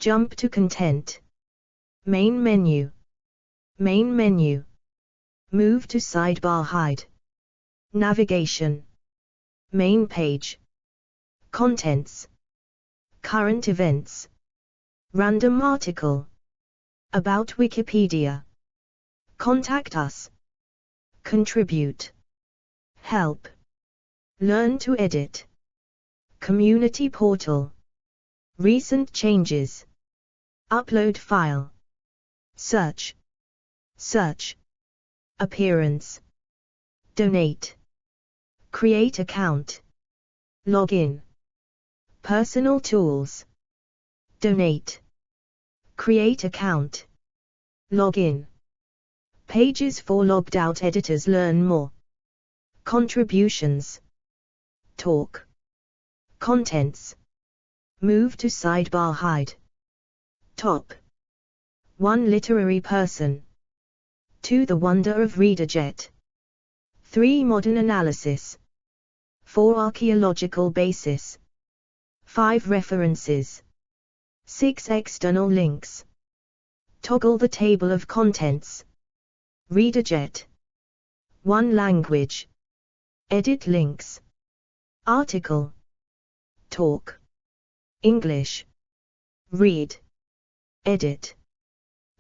Jump to content. Main menu. Main menu. Move to sidebar hide. Navigation. Main page. Contents. Current events. Random article. About Wikipedia. Contact us. Contribute. Help. Learn to edit. Community portal. Recent changes. Upload file. Search. Search. Appearance. Donate. Create account. Login. Personal tools. Donate. Create account. Login. Pages for logged out editors. Learn more. Contributions. Talk. Contents. Move to sidebar hide. Top. 1. Literary person. 2. The wonder of Rededjet. 3. Modern analysis. 4. Archaeological basis. 5. References. 6. External links. Toggle the table of contents. Rededjet. 1. Language. Edit links. Article. Talk. English. Read. Edit.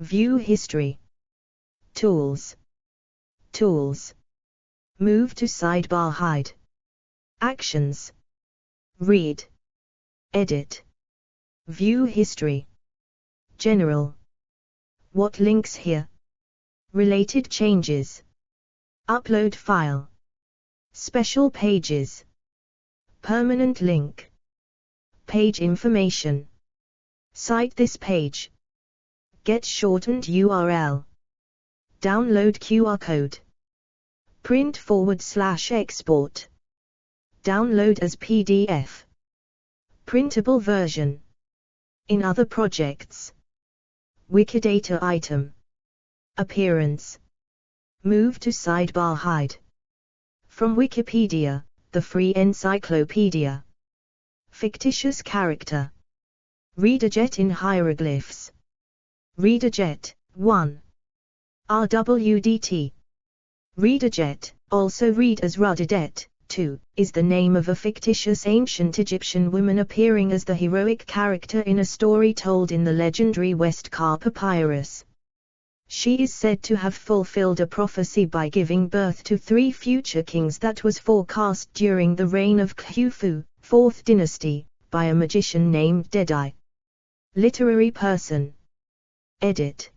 View history. Tools. Tools. Move to sidebar hide. Actions. Read. Edit. View history. General. What links here? Related changes. Upload file. Special pages. Permanent link. Page information. Cite this page. Get shortened URL. Download QR code. Print /export. Download as PDF. Printable version. In other projects. Wikidata item. Appearance. Move to sidebar hide. From Wikipedia, the free encyclopedia. Fictitious character. Rededjet in hieroglyphs. Rededjet, 1. RWDT. Rededjet, also read as Rededjet, 2, is the name of a fictitious ancient Egyptian woman appearing as the heroic character in a story told in the legendary Westcar papyrus. She is said to have fulfilled a prophecy by giving birth to 3 future kings that was forecast during the reign of Khufu, 4th dynasty, by a magician named Dedai. Literary person. Edit.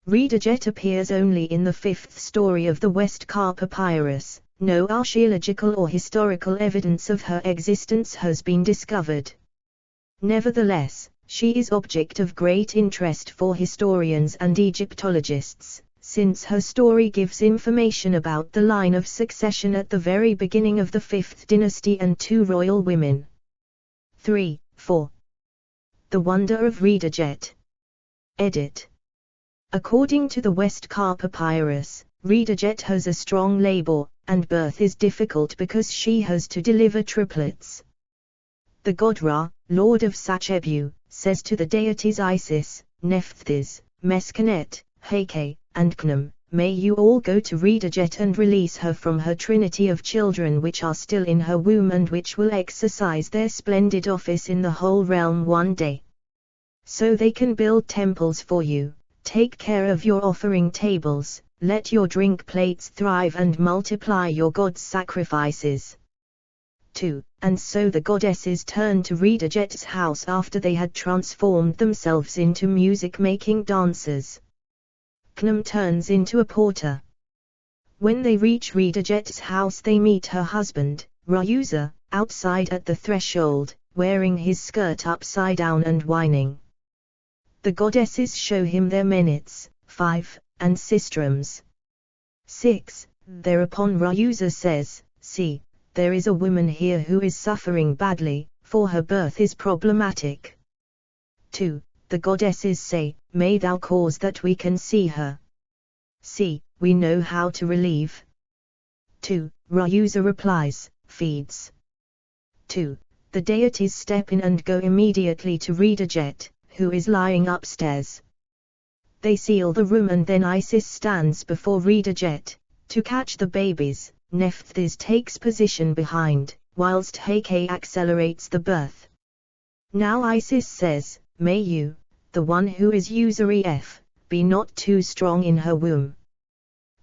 Rededjet appears only in the 5th story of the Westcar papyrus. No archaeological or historical evidence of her existence has been discovered. Nevertheless, she is object of great interest for historians and Egyptologists, since her story gives information about the line of succession at the very beginning of the 5th dynasty and 2 royal women. 3. 4. The Wonder of Rededjet. Edit. According to the Westcar papyrus, Rededjet has a strong labor, and birth is difficult because she has to deliver triplets. The god Ra, lord of Sachebu, says to the deities Isis, Nephthys, Meskenet, Heke, and Khnum, "May you all go to Rededjet and release her from her trinity of children which are still in her womb and which will exercise their splendid office in the whole realm one day. So they can build temples for you, take care of your offering tables, let your drink plates thrive and multiply your gods' sacrifices." 2. And so the goddesses turned to Rededjet's house after they had transformed themselves into music-making dancers. Khnum turns into a porter. When they reach Rededjet's house they meet her husband, Rauza, outside at the threshold, wearing his skirt upside down and whining. The goddesses show him their menits, 5, and sistrums. 6. Thereupon Rauza says, "See, there is a woman here who is suffering badly, for her birth is problematic." 2. The goddesses say, "May thou cause that we can see her." "See, we know how to relieve." 2. Rauza replies, "Feeds." 2. The deities step in and go immediately to Rededjet, who is lying upstairs. They seal the room and then Isis stands before Rededjet, to catch the babies. Nephthys takes position behind, whilst Heke accelerates the birth. Now Isis says, "May you, the one who is usury F, be not too strong in her womb."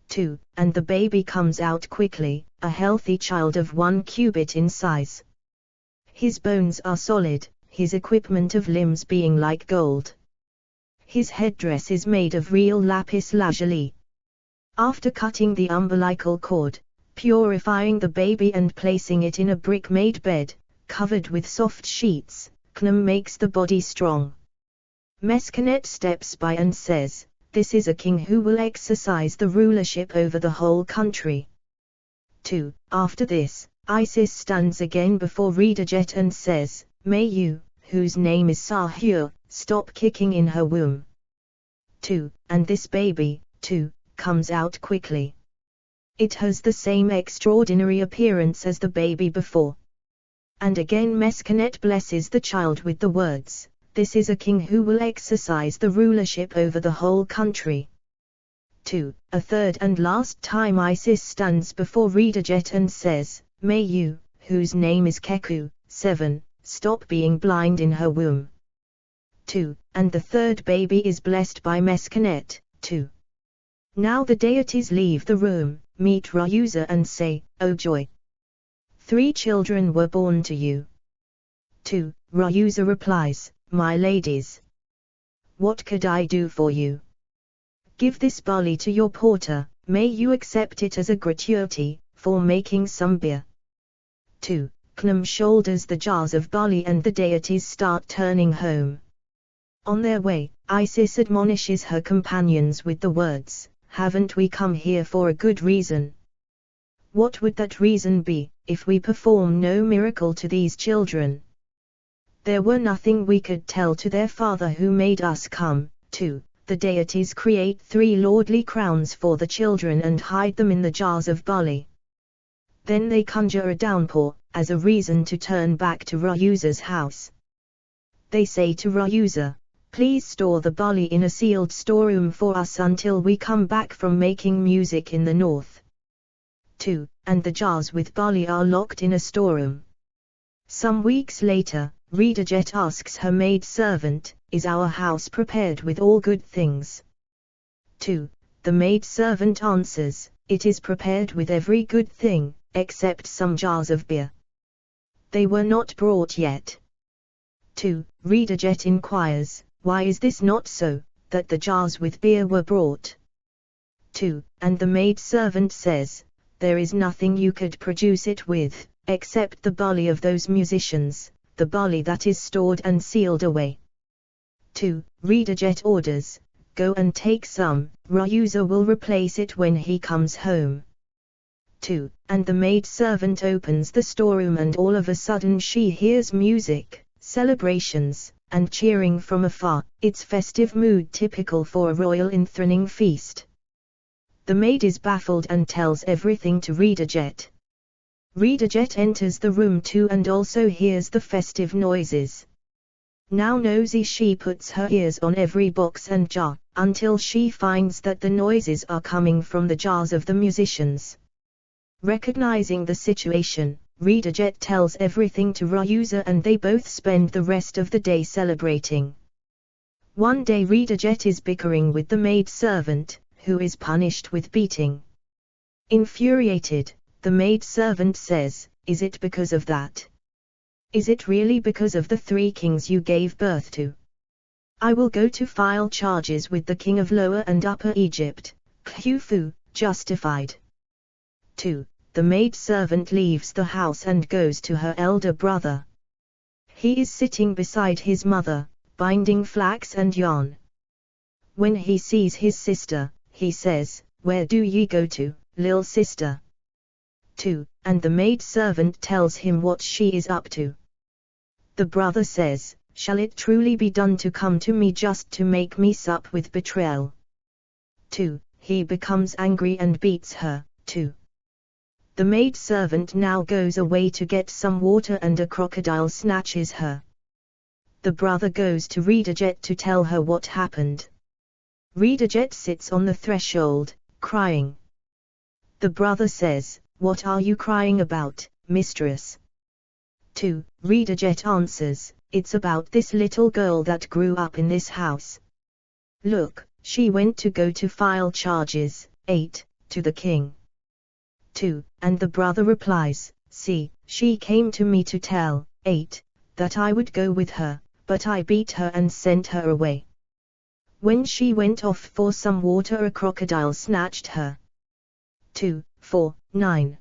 2. And the baby comes out quickly, a healthy child of 1 cubit in size. His bones are solid, his equipment of limbs being like gold. His headdress is made of real lapis lazuli. After cutting the umbilical cord, purifying the baby and placing it in a brick-made bed, covered with soft sheets, Khnum makes the body strong. Meskenet steps by and says, "This is a king who will exercise the rulership over the whole country." 2. After this, Isis stands again before Rededjet and says, "May you, whose name is Sahur, stop kicking in her womb." 2. And this baby, too, comes out quickly. It has the same extraordinary appearance as the baby before. And again Meskenet blesses the child with the words, "This is a king who will exercise the rulership over the whole country." 2. A third and last time Isis stands before Rededjet and says, "May you, whose name is Keku, 7, stop being blind in her womb." 2. And the third baby is blessed by Meskenet, 2. Now the deities leave the room, meet Rauza and say, "O joy! 3 children were born to you." 2. Rauza replies, "My ladies, what could I do for you? Give this barley to your porter, may you accept it as a gratuity, for making some beer." 2. Khnum shoulders the jars of barley and the deities start turning home. On their way, Isis admonishes her companions with the words, "Haven't we come here for a good reason? What would that reason be, if we perform no miracle to these children? There were nothing we could tell to their father who made us come." 2. The deities create 3 lordly crowns for the children and hide them in the jars of barley. Then they conjure a downpour, as a reason to turn back to Rauza's house. They say to Rauza, "Please store the barley in a sealed storeroom for us until we come back from making music in the north." 2. And the jars with barley are locked in a storeroom. Some weeks later, Rededjet asks her maid-servant, "Is our house prepared with all good things?" 2. The maid-servant answers, "It is prepared with every good thing, except some jars of beer. They were not brought yet." 2. Rededjet inquires, "Why is this not so, that the jars with beer were brought?" 2. And the maid-servant says, "There is nothing you could produce it with, except the barley of those musicians, the barley that is stored and sealed away." 2. Rededjet orders, "Go and take some, Rauza will replace it when he comes home." 2. And the maid-servant opens the storeroom and all of a sudden she hears music, celebrations, and cheering from afar, its festive mood typical for a royal enthroning feast. The maid is baffled and tells everything to Rededjet. Rededjet enters the room too and also hears the festive noises. Now nosy she puts her ears on every box and jar, until she finds that the noises are coming from the jars of the musicians. Recognizing the situation, Rededjet tells everything to Rauza and they both spend the rest of the day celebrating. One day Rededjet is bickering with the maid-servant, who is punished with beating. Infuriated, the maid-servant says, "Is it because of that? Is it really because of the 3 kings you gave birth to? I will go to file charges with the king of Lower and Upper Egypt, Khufu, justified." 2. The maid-servant leaves the house and goes to her elder brother. He is sitting beside his mother, binding flax and yarn. When he sees his sister, he says, "Where do ye go to, lil sister?" 2. And the maid-servant tells him what she is up to. The brother says, "Shall it truly be done to come to me just to make me sup with betrayal?" 2. He becomes angry and beats her, 2. The maid-servant now goes away to get some water and a crocodile snatches her. The brother goes to Rededjet to tell her what happened. Rededjet sits on the threshold, crying. The brother says, "What are you crying about, mistress?" 2. Rededjet answers, "It's about this little girl that grew up in this house. Look, she went to go to file charges, 8, to the king." 2. And the brother replies, "See, she came to me to tell, 8, that I would go with her, but I beat her and sent her away. When she went off for some water, a crocodile snatched her." 2, 4, 9.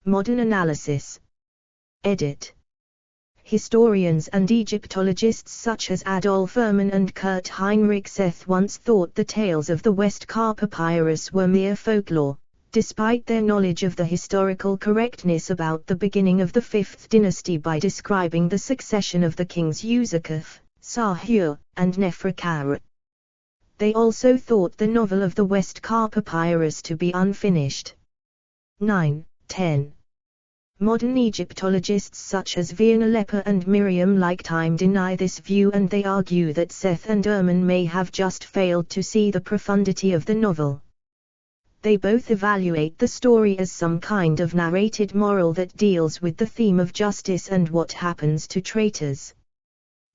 Modern analysis. Edit. Historians and Egyptologists such as Adolf Ehrman and Kurt Heinrich Seth once thought the tales of the Westcar Papyrus were mere folklore, despite their knowledge of the historical correctness about the beginning of the 5th dynasty by describing the succession of the kings Userkaf, Sahur, and Neferkara. They also thought the novel of the Westcar Papyrus to be unfinished. 9, 10. Modern Egyptologists such as Vienna Lepper and Miriam Liketime deny this view, and they argue that Seth and Ehrman may have just failed to see the profundity of the novel. They both evaluate the story as some kind of narrated moral that deals with the theme of justice and what happens to traitors.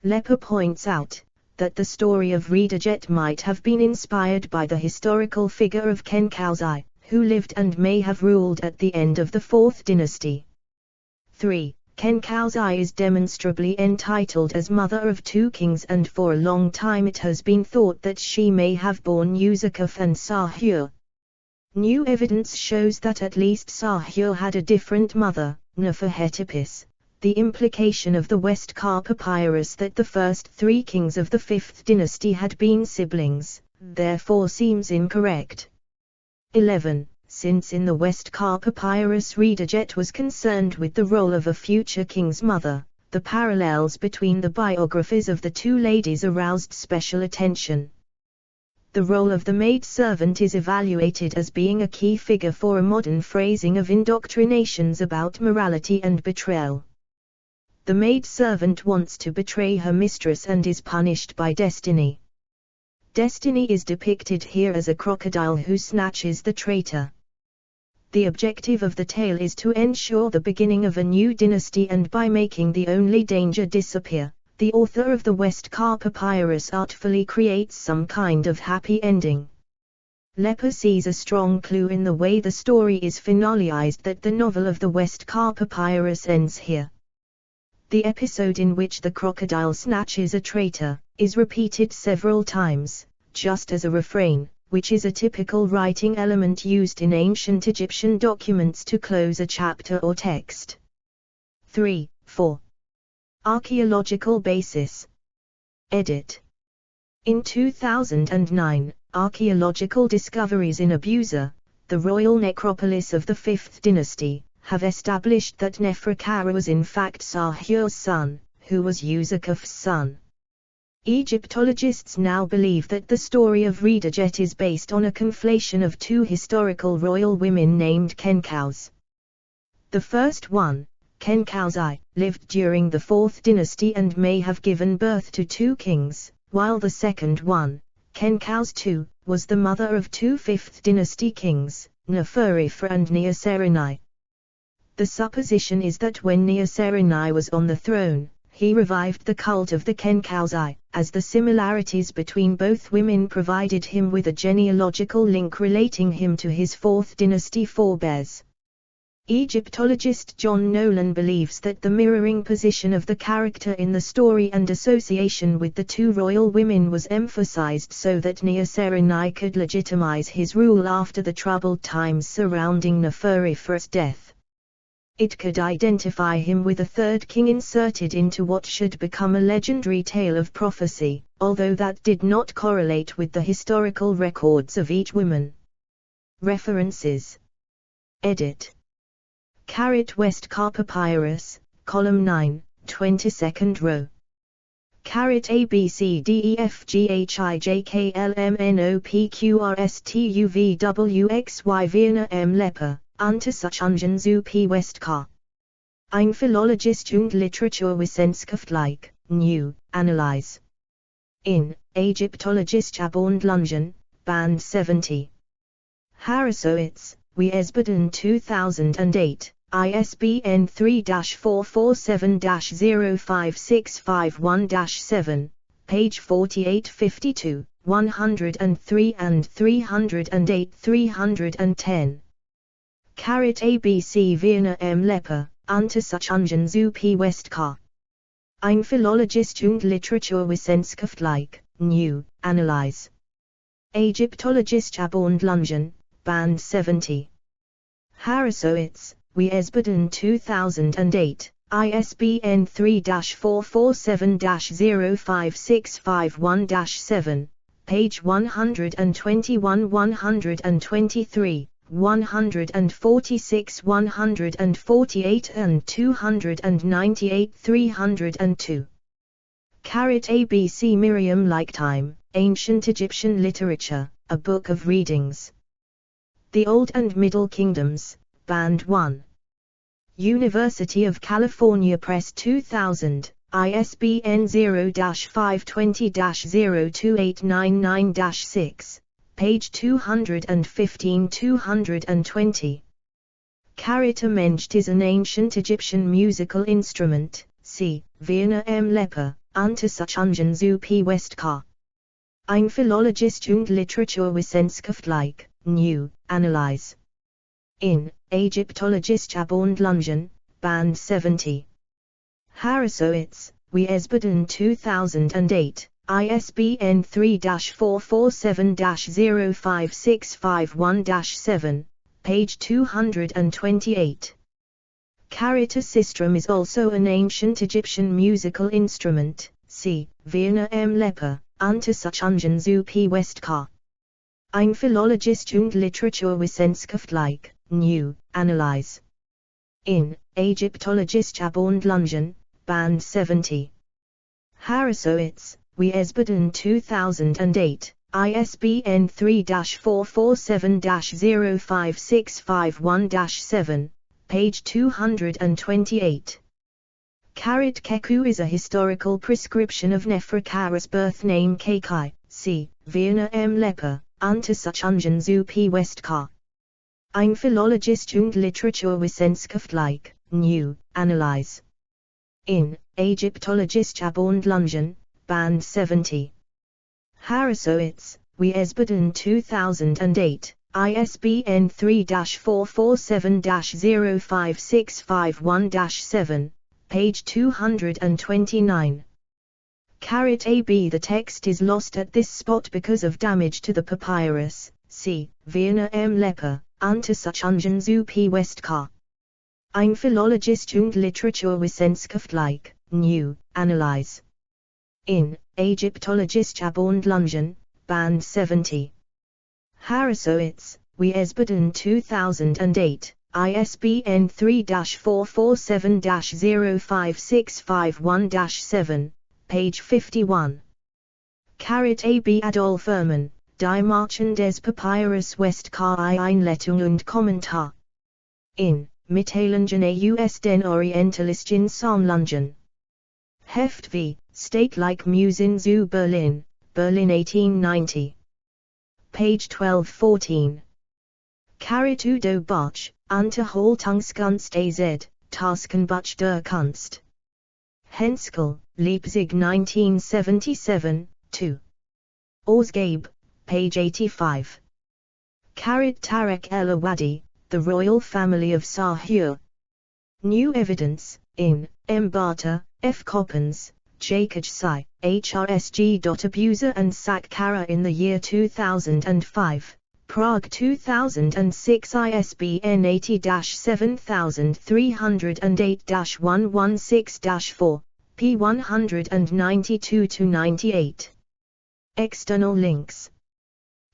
Lepper points out that the story of Rededjet might have been inspired by the historical figure of Kenkausai, who lived and may have ruled at the end of the 4th dynasty. 3. Kenkausai is demonstrably entitled as mother of 2 kings, and for a long time it has been thought that she may have borne Userkaf and Sahur. New evidence shows that at least Sahur had a different mother, Neferhetipis. The implication of the Westcar Papyrus that the first 3 kings of the 5th dynasty had been siblings, therefore seems incorrect. 11. Since in the Westcar Papyrus Rededjet was concerned with the role of a future king's mother, the parallels between the biographies of the 2 ladies aroused special attention. The role of the maidservant is evaluated as being a key figure for a modern phrasing of indoctrinations about morality and betrayal. The maidservant wants to betray her mistress and is punished by destiny. Destiny is depicted here as a crocodile who snatches the traitor. The objective of the tale is to ensure the beginning of a new dynasty, and by making the only danger disappear, the author of the Westcar Papyrus artfully creates some kind of happy ending. Lepper sees a strong clue in the way the story is finalized that the novel of the Westcar Papyrus ends here. The episode in which the crocodile snatches a traitor is repeated several times, just as a refrain, which is a typical writing element used in ancient Egyptian documents to close a chapter or text. 3, 4. Archaeological basis. Edit. In 2009, archaeological discoveries in Abuja, the royal necropolis of the 5th dynasty, have established that Neferkara was in fact Sahur's son, who was Userkaf's son. Egyptologists now believe that the story of Rededjet is based on a conflation of 2 historical royal women named Kenkaus. The first one, Kenkausai, lived during the 4th dynasty and may have given birth to 2 kings, while the second one, Kenkaus II, was the mother of 2 5th dynasty kings, Neferefre and Neaserenai. The supposition is that when Neaserenai was on the throne, he revived the cult of the Kenkausai, as the similarities between both women provided him with a genealogical link relating him to his 4th dynasty forebears. Egyptologist John Nolan believes that the mirroring position of the character in the story and association with the 2 royal women was emphasized so that Neaserenai could legitimize his rule after the troubled times surrounding Neferefre's death. It could identify him with a 3rd king inserted into what should become a legendary tale of prophecy, although that did not correlate with the historical records of each woman. References. Edit. Westcar Papyrus, column 9, 22nd row. ABCDEFGHIJKLMNOPQRSTUVWXY Vienna M. Lepper, Untersuchungen zu P. Westcar. Ein Philologist und Literaturwissenschaft like. New, Analyze. In, Egyptologische-Bund-Lungen, Band 70. Harrisowitz, W. Esbuden 2008, ISBN 3-447-05651-7, page 4852, 103 and 308 310. ABC Werner M. Lepper, Untersuchungen zu P. Westkar. Ein Philologist und Literaturwissenschaftlich, New, Analyze. Egyptologische-Bund-Lungen, Band 70. Harrisowitz, W. Esbuden 2008, ISBN 3-447-05651-7, page 121 123, 146 148 and 298 302. ABC Miriam Lifetime, Ancient Egyptian Literature, A Book of Readings. The Old and Middle Kingdoms, Band 1. University of California Press 2000, ISBN 0-520-02899-6, page 215-220. Mencht is an ancient Egyptian musical instrument, c. Werner M. Lepper, Untersuchungen zu P. Westkar. Ein Philologist und Literaturwissenschaftlich, New, Analyze. In, Egyptologische-Bund-Lungen, Band 70. Harrisowitz, W. Esbuden 2008, ISBN 3-447-05651-7, page 228. Sistrum is also an ancient Egyptian musical instrument, c. Werner M. Lepper, Untersuchungen zu P. Westkar. Ein Philologist und Literaturwissenschaftlich, New, Analyze. In, Egyptologische-Bund-Lungen, Band 70. Harrisowitz, W. Esbuden 2008, ISBN 3-447-05651-7, page 228. Keku is a historical prescription of Neferkara's birth name Kekai, c. Werner M. Lepper, Untersuchungen zu P. Westkar. Ein Philologist und Literaturwissenschaftlich, New, Analyze. In, Egyptologische-Bund-Lungen, Band 70. Harrisowitz, W. Esbuden 2008, ISBN 3-447-05651-7, page 229. AB The text is lost at this spot because of damage to the papyrus, c. Werner M. Lepper, Untersuchungen zu P. Westkar. Ein Philologist und Literaturwissenschaftlich, New, Analyze. In, Egyptologische-Bund-Lungen, Band 70. Harrisowitz, W. Esbuden 2008, ISBN 3-447-05651-7, page 51. AB Adolf Erman, Die Marchen des Papyrus Westkar Einleitung und Kommentar. In, Mitteilungen aus den Orientalistischen Sammlungen. Heft v. Statelijk Museum zu Berlin, Berlin 1890. Page 1214. Udo Bach, Unterhaltungskunst az, Taskenbuch der Kunst. Henschel, Leipzig 1977, 2. Ausgabe, page 85. Tarek El Awadi, The Royal Family of Sahur. New Evidence, in, M. Barter, F. Coppens, Jacob Sai, HRSG. Abuser and Saqqara in the year 2005, Prague 2006 ISBN 80-7308-116-4, p. 192-98. External links.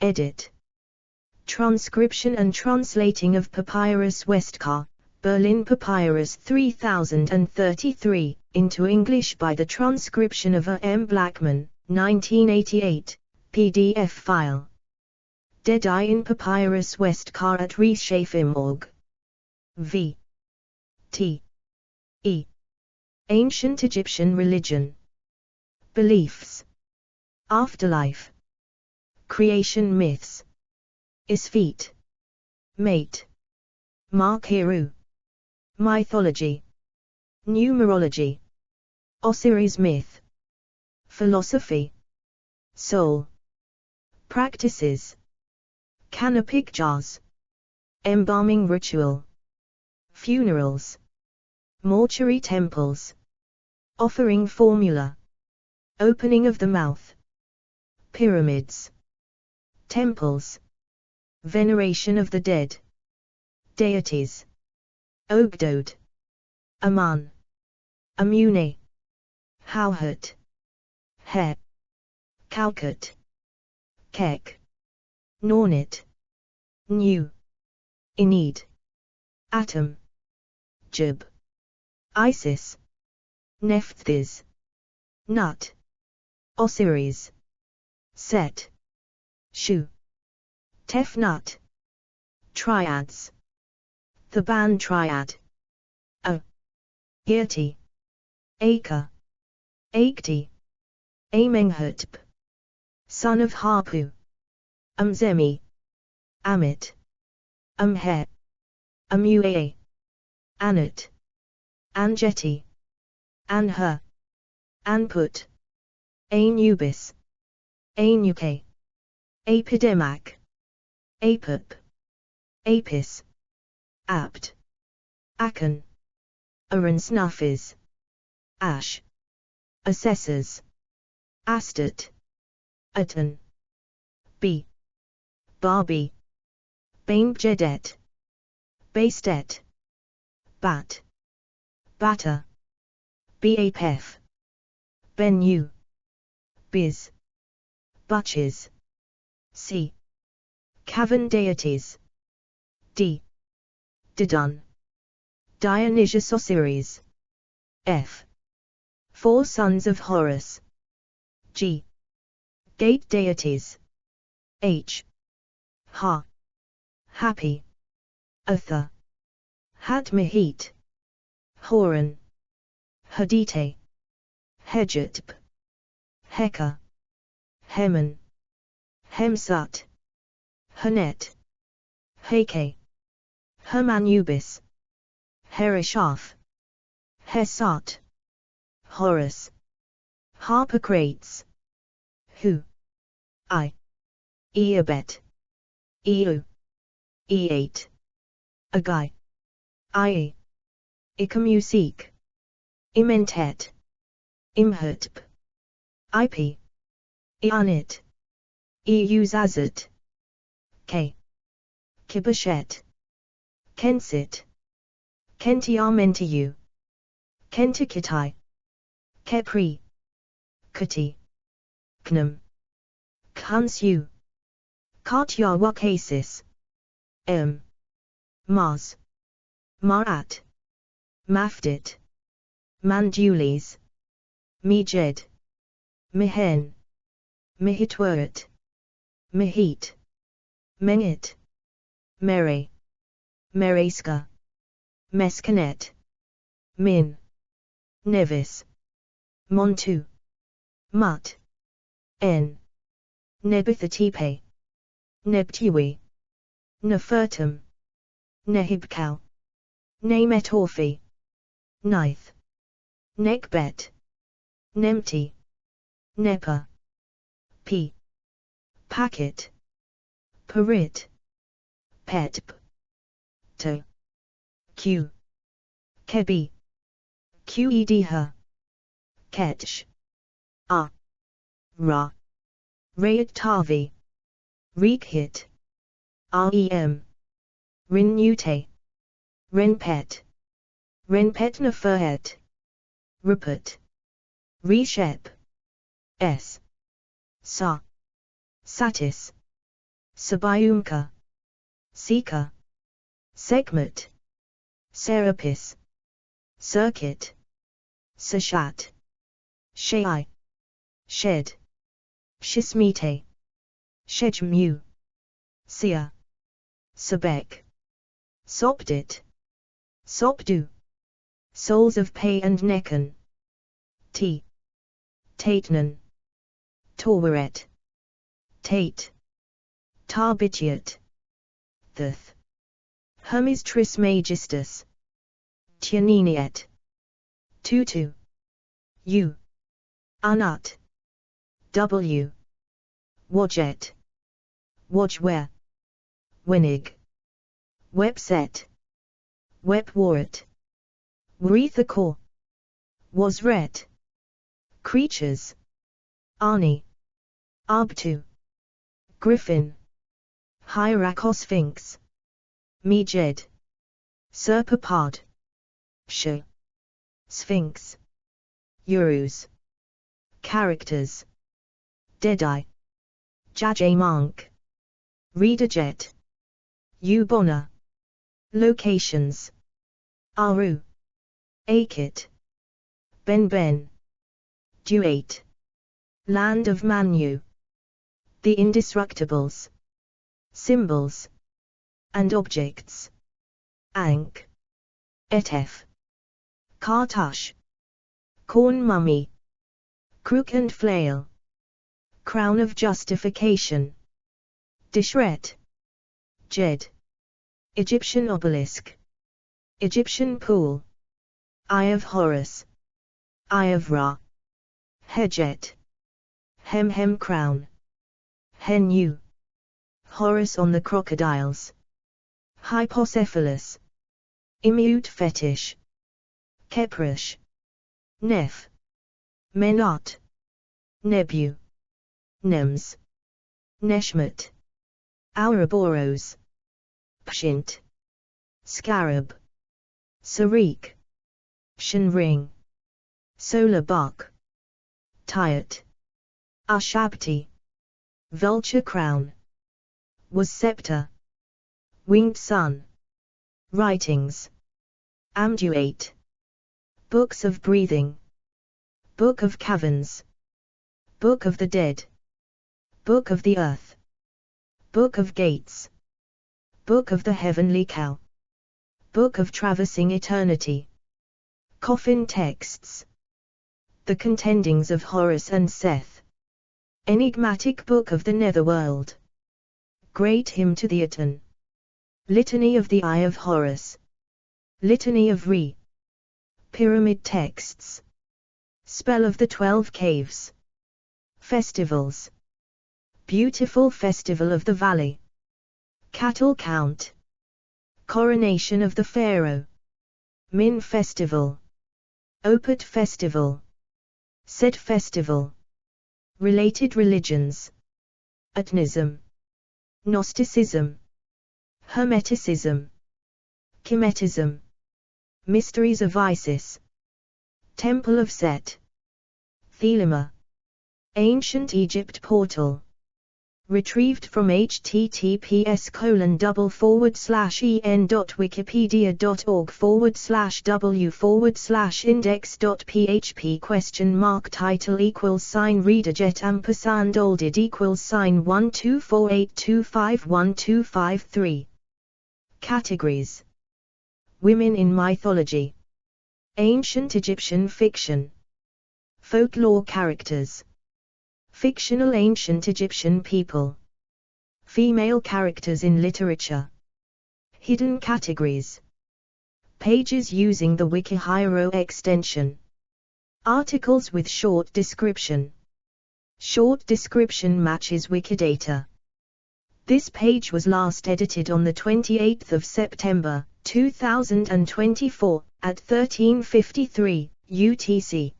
Edit. Transcription and translating of Papyrus Westkar, Berlin Papyrus 3033, into English by the transcription of A. M. Blackman, 1988, PDF file. Deadeye in Papyrus Westkar at Reschafim.org. V. T. E. Ancient Egyptian Religion. beliefs, afterlife, creation myths, Isfete, mate, Markiru, mythology, numerology, Osiris myth, philosophy, soul, practices, canopic jars, embalming ritual, funerals, mortuary temples, offering formula, opening of the mouth, pyramids, temples, veneration of the dead, deities, Ogdode, Aman, Amune, Howhut, He, Calcut, Kek, Nornit, New, Enid, Atom, Jib, Isis, Nephthys, Nut, Osiris, Set, Shu, Tefnut, Triads, the band Triad, Girti, Acre, Akti, Amenhotep, son of Harpu, Zemi, Amit, He, Amue, Anut, Angeti, Anher, Anput, Anubis, Anuke, Apidemac, Apip, Apis, Apt, Akan, Aransnufis, Ash, Assessors, Astat, Atan, B, Barbie, Bainbjedet, Bastet, Bat, Batter, Bapef, Benu, Biz, Butches, C, Cavan deities, D, Didon, Dionysius Osiris, F, four sons of Horus, G, gate deities, H, Ha, happy, Atha, Hadmahit, Horan, Hadite, Hejutp, Heka, Heman, Hemsut, Hanet, Heke, Hermanubis, Hereshaf, Hesat, Horus, Harpocrates, Hu, I, Eabet, Eu, E8, Agai, Ie, Ikamusik, Imentet, Imhotep, IP, Ianit, Euzazet, K, Kibashet, Kensit, Kentiamentiu, Kentakitai, Kepri, Kuti, Knum, Kansu, Katyawakasis, Mars, Marat, Mafdit, Mandulis, Mejed, Mehen, Mehitwert, Mehit, Mengit, Mere, Mereska, Meskanet, Min, Nevis, Montu, Mut, N, Nebithatepe, Nebtui, Nefertum, Nehibkau, Nemetorphi, Nith, Nekbet, Nemti, Nepa, P, Packet, Parit, Petp, To, Q, Kebi, Qedha, Ketch, A, Ra, Rayat Tavi, Rekhit, Rem, Rinute, Renpet, Renpet Neferhet, Rupert, Reshep, S, Sa, Satis, Sabayumka, Sika, Segmet, Serapis, Circuit, Sashat, Shai, Shed, Shismite, Shejmu, Sia, Sebek, Sopdit, Sopdu, Souls of Pei and Nekon, T, Tatenan, Torwaret, Tate, Tarbitiat, Thith, Hermes Trismegistus, Tianiniet, Tutu, U, Anut, W, Wadjet, Wajware, Wenig, Webset, Webwaret, Warethakor, Wasret, Creatures, Arni, Arbtu, Griffin, Hyracosphinx, Mejed, Serpapod, Sh, Sphinx, Urus, Characters, Deadeye, Jajamonk, Rededjet, Ubona, Locations, Aru, Akit, Ben, Duate, Land of Manu, The Indestructibles, Symbols, and Objects, Ankh, Etef, Kartush, Corn Mummy, Crook and Flail, Crown of Justification, Dishret, Jed, Egyptian Obelisk, Egyptian Pool, Eye of Horus, Eye of Ra, Hejet, Hem Crown, Henu, Horus on the Crocodiles, Hypocephalus, Immute Fetish, Keprish, Neph, Menot, Nebu, Nems, Neshmet, Ouroboros, Pshint, Scarab, Sarik, Shinring, Solar Buck, Tyat, Ashabti, Vulture Crown, Was Scepter, Winged Sun, Writings, Amduate, Books of Breathing, Book of Caverns, Book of the Dead, Book of the Earth, Book of Gates, Book of the Heavenly Cow, Book of Traversing Eternity, Coffin Texts, The Contendings of Horus and Seth, Enigmatic Book of the Netherworld, Great Hymn to the Aten, Litany of the Eye of Horus, Litany of Re, Pyramid Texts, Spell of the 12 Caves, Festivals, Beautiful Festival of the Valley, Cattle Count, Coronation of the Pharaoh, Min Festival, Opet Festival, Set Festival, Related Religions, Atnism, Gnosticism, Hermeticism, Kemetism, Mysteries of Isis, Temple of Set, Thelema, Ancient Egypt Portal, retrieved from https://en.wikipedia.org/w/index.php title =Rededjet olded =1248251251253 Categories: Women in mythology, Ancient Egyptian fiction, Folklore characters, Fictional ancient Egyptian people, Female characters in literature, Hidden categories, Pages using the Wikihiro extension, Articles with short description. Short description matches Wikidata. This page was last edited on the 28th of September, 2024, at 13:53 UTC.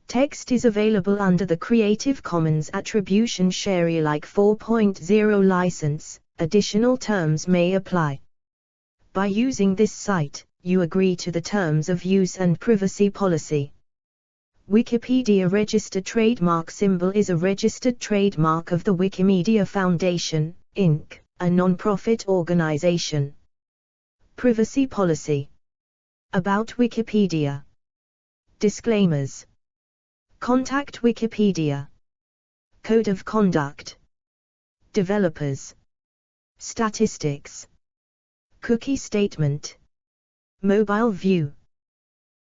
Text is available under the Creative Commons Attribution Share Alike 4.0 license. Additional terms may apply. By using this site, you agree to the terms of use and privacy policy. Wikipedia registered trademark symbol is a registered trademark of the Wikimedia Foundation, Inc., a non-profit organization. Privacy policy. About Wikipedia. Disclaimers. Contact Wikipedia. Code of Conduct. Developers. Statistics. Cookie Statement. Mobile View.